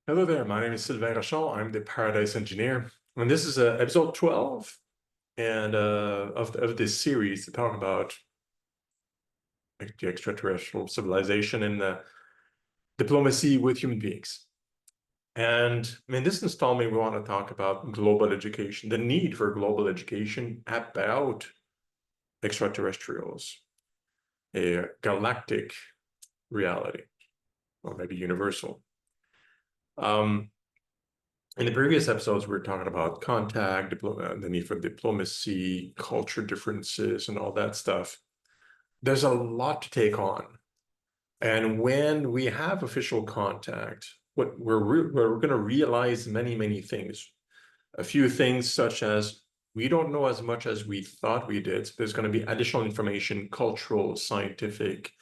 Hello there, my name is Sylvain Rochon. I'm the Paradise Engineer, and this is episode 12 of this series to talk about the extraterrestrial civilization and diplomacy with human beings. And in this installment, we want to talk about global education, the need for global education about extraterrestrials, a galactic reality, or maybe universal. Um, In the previous episodes, we were talking about contact, the need for diplomacy, culture differences, and all that stuff. There's a lot to take on. And when we have official contact, what we're going to realize many things. A few things such as we don't know as much as we thought we did. So there's going to be additional information, cultural, scientific,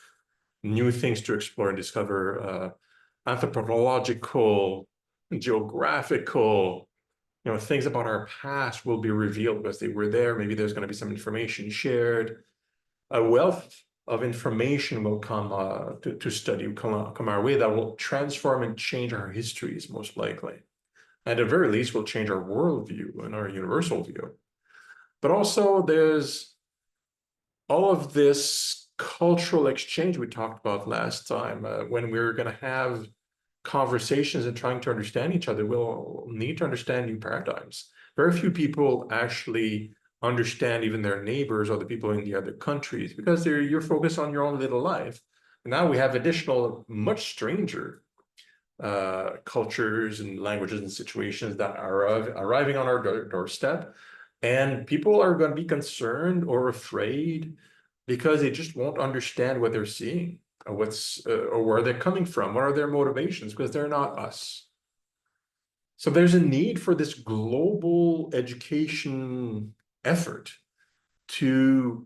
new things to explore and discover, anthropological, geographical, things about our past will be revealed because they were there. Maybe there's going to be some information shared. A wealth of information will come to study, come our way that will transform and change our histories, most likely. At the very least, will change our worldview and our universal view. But also, there's all of this cultural exchange we talked about last time. When we're going to have conversations and trying to understand each other, we'll need to understand new paradigms. Very few people actually understand even their neighbors or the people in the other countries because you're focused on your own little life. And now we have additional, much stranger cultures and languages and situations that are arriving on our doorstep. And people are going to be concerned or afraid because they just won't understand what they're seeing or or where they're coming from. What are their motivations? Because they're not us. So there's a need for this global education effort to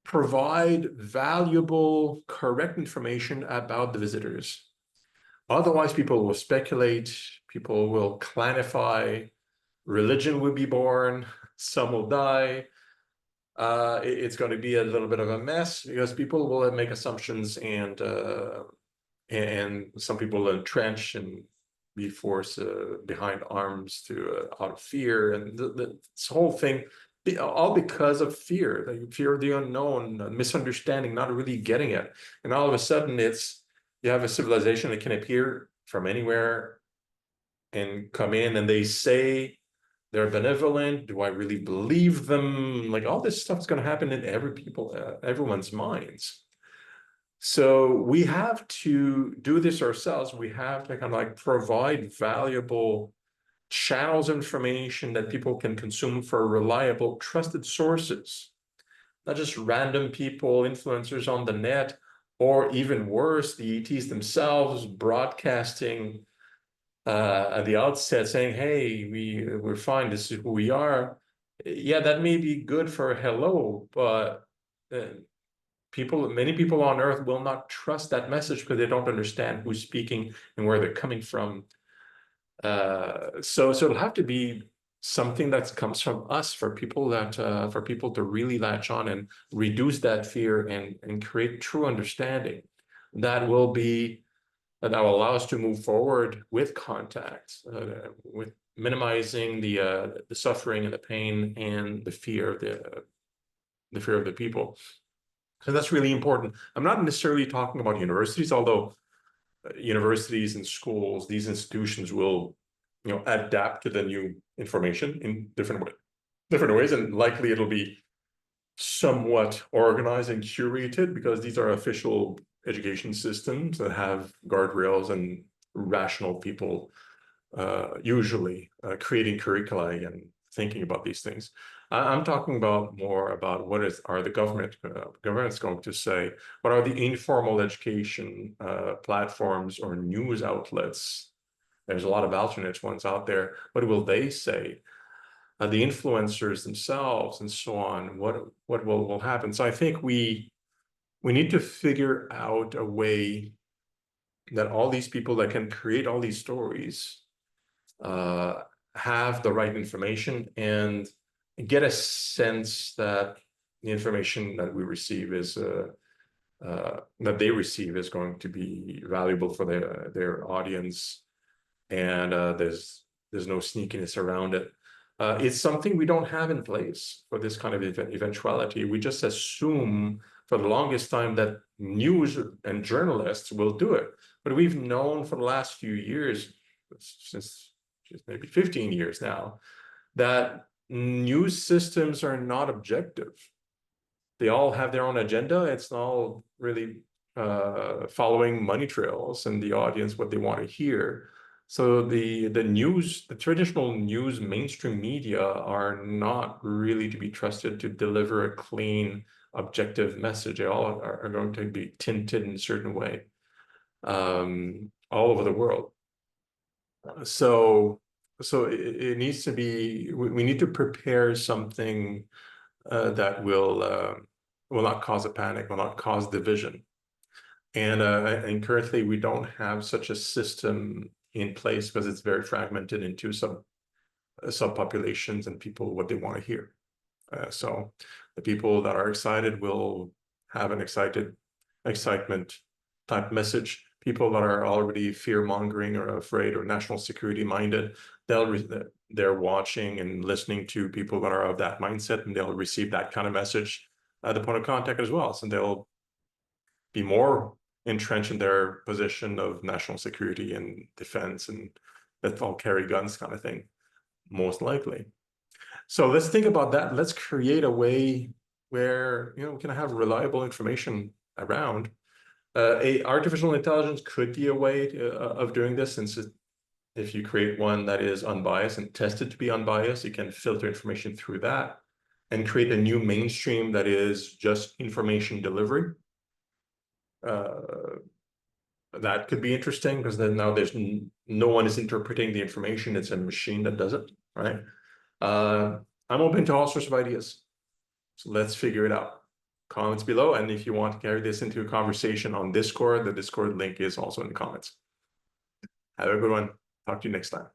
provide valuable, correct information about the visitors. Otherwise, people will speculate, people will clanify, religion will be born, some will die. It's going to be a little bit of a mess because people will make assumptions and some people will entrench and be forced behind arms to out of fear, and this whole thing, all because of fear, the fear of the unknown, misunderstanding, not really getting it, and all of a sudden you have a civilization that can appear from anywhere and come in, and they say they're benevolent. Do I really believe them? Like all this stuff's going to happen in everyone's minds. So we have to do this ourselves. We have to kind of like provide valuable channels of information that people can consume for reliable, trusted sources, not just random people, influencers on the net, or even worse, the ETs themselves broadcasting at the outset saying, hey, we're fine, this is who we are. Yeah, that may be good for hello, but many people on Earth will not trust that message because they don't understand who's speaking and where they're coming from. So it'll have to be something that comes from us for people to really latch on and reduce that fear and create true understanding that will allow us to move forward with contact, with minimizing the suffering and the pain and the fear of the people. So that's really important. I'm not necessarily talking about universities, although universities and schools, these institutions will, adapt to the new information in different ways, and likely it'll be somewhat organized and curated because these are official education systems that have guardrails and rational people, usually creating curricula and thinking about these things. I'm talking about more about are the governments going to say? What are the informal education platforms or news outlets? There's a lot of alternate ones out there. What will they say? The influencers themselves and so on. What will happen? So I think we need to figure out a way that all these people that can create all these stories have the right information and get a sense that the information that we receive is that they receive is going to be valuable for their audience, and there's no sneakiness around it. It's something we don't have in place for this kind of eventuality. We just assume for the longest time that news and journalists will do it. But we've known for the last few years, since maybe 15 years now, that news systems are not objective. They all have their own agenda. It's all really following money trails and the audience, what they want to hear. So the news, the traditional news, mainstream media are not really to be trusted to deliver a clean, objective message. They all are going to be tinted in a certain way, all over the world. So it needs to be, we need to prepare something that will not cause a panic, will not cause division. And currently we don't have such a system in place because it's very fragmented into subpopulations and people what they want to hear. So the people that are excited will have an excitement type message. People that are already fear-mongering or afraid or national security minded, they're watching and listening to people that are of that mindset, and they'll receive that kind of message at the point of contact as well. So they'll be more entrenched in their position of national security and defense, and let's all carry guns kind of thing, most likely. So let's think about that. Let's create a way where, we can have reliable information around. Artificial intelligence could be a way of doing this, since if you create one that is unbiased and test it to be unbiased, you can filter information through that and create a new mainstream that is just information delivery. That could be interesting, because then now there's no one is interpreting the information. It's a machine that does it, right? I'm open to all sorts of ideas. So let's figure it out. Comments below. And if you want to carry this into a conversation on Discord, the Discord link is also in the comments. Have a good one. Talk to you next time.